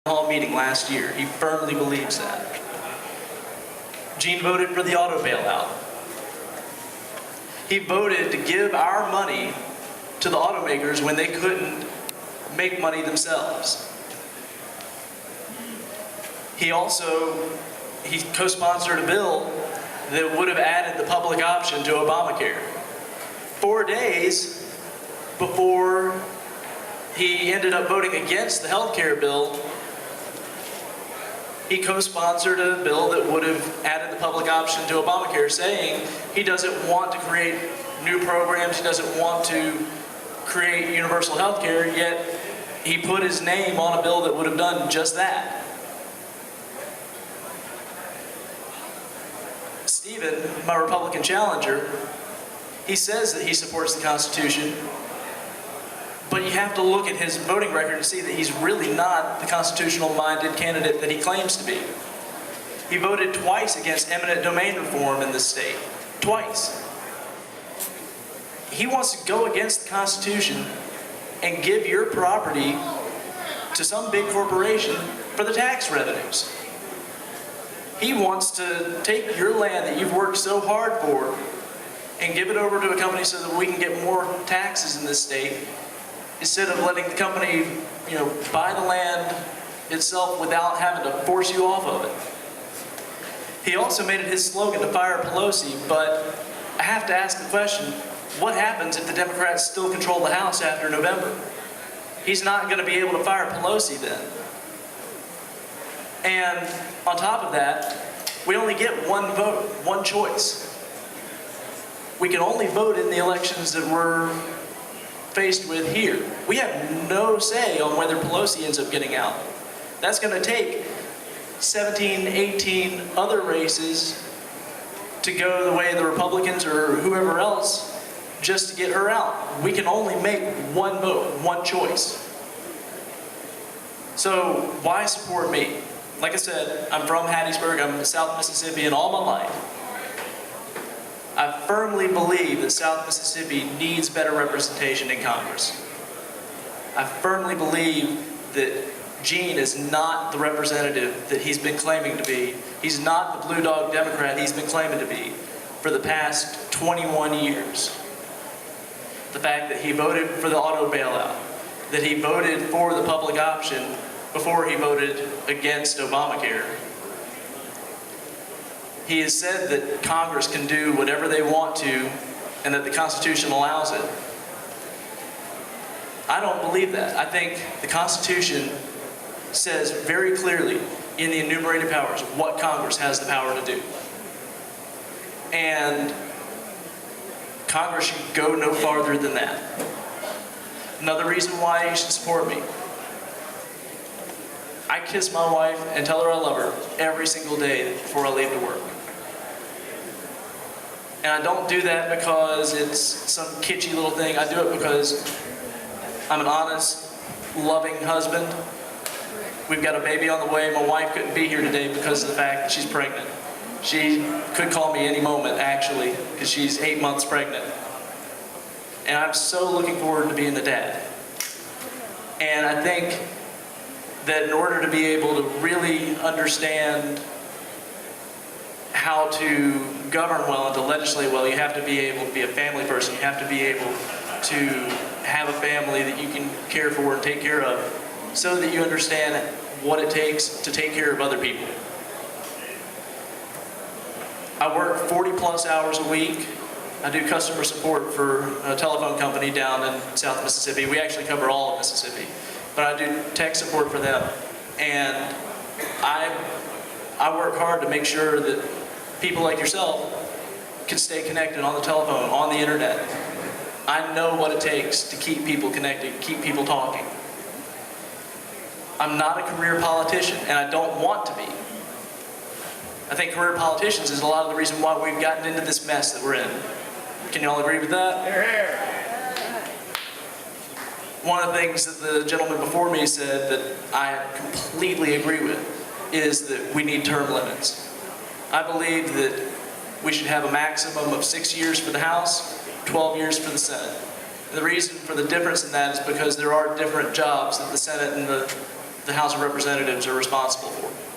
hall meeting last year. He firmly believes that. Gene voted for the auto bailout. He voted to give our money to the automakers when they couldn't make money themselves. He co-sponsored a bill that would have added the public option to Obamacare. 4 days before he ended up voting against the health care bill, he co-sponsored a bill that would have added the public option to Obamacare, saying he doesn't want to create new programs, he doesn't want to create universal health care, yet he put his name on a bill that would have done just that. Stephen, my Republican challenger, he says that he supports the Constitution, but you have to look at his voting record to see that he's really not the constitutional-minded candidate that he claims to be. He voted twice against eminent domain reform in this state. Twice. He wants to go against the Constitution and give your property to some big corporation for the tax revenues. He wants to take your land that you've worked so hard for and give it over to a company so that we can get more taxes in this state, instead of letting the company, buy the land itself without having to force you off of it. He also made it his slogan to fire Pelosi, but I have to ask the question, what happens if the Democrats still control the House after November? He's not going to be able to fire Pelosi then. And on top of that, we only get one vote, one choice. We can only vote in the elections that we're faced with here. We have no say on whether Pelosi ends up getting out. That's going to take 17, 18 other races to go the way of the Republicans or whoever else just to get her out. We can only make one vote, one choice. So why support me? Like I said, I'm from Hattiesburg, I'm in South Mississippi, and all my life I firmly believe that South Mississippi needs better representation in Congress. I firmly believe that Gene is not the representative that he's been claiming to be. He's not the blue dog Democrat he's been claiming to be for the past 21 years. The fact that he voted for the auto bailout, that he voted for the public option before he voted against Obamacare. He has said that Congress can do whatever they want to and that the Constitution allows it. I don't believe that. I think the Constitution says very clearly in the enumerated powers what Congress has the power to do. And Congress should go no farther than that. Another reason why you should support me. I kiss my wife and tell her I love her every single day before I leave to work. And I don't do that because it's some kitschy little thing. I do it because I'm an honest, loving husband. We've got a baby on the way. My wife couldn't be here today because of the fact that she's pregnant. She could call me any moment, actually, because she's 8 months pregnant. And I'm so looking forward to being the dad. And I think that in order to be able to really understand how to govern well and to legislate well, you have to be able to be a family person. You have to be able to have a family that you can care for and take care of so that you understand what it takes to take care of other people. I work 40 plus hours a week. I do customer support for a telephone company down in South Mississippi. We actually cover all of Mississippi. But I do tech support for them. And I work hard to make sure that people like yourself can stay connected on the telephone, on the internet. I know what it takes to keep people connected, keep people talking. I'm not a career politician, and I don't want to be. I think career politicians is a lot of the reason why we've gotten into this mess that we're in. Can you all agree with that? One of the things that the gentleman before me said that I completely agree with is that we need term limits. I believe that we should have a maximum of 6 years for the House, 12 years for the Senate. And the reason for the difference in that is because there are different jobs that the Senate and the the House of Representatives are responsible for.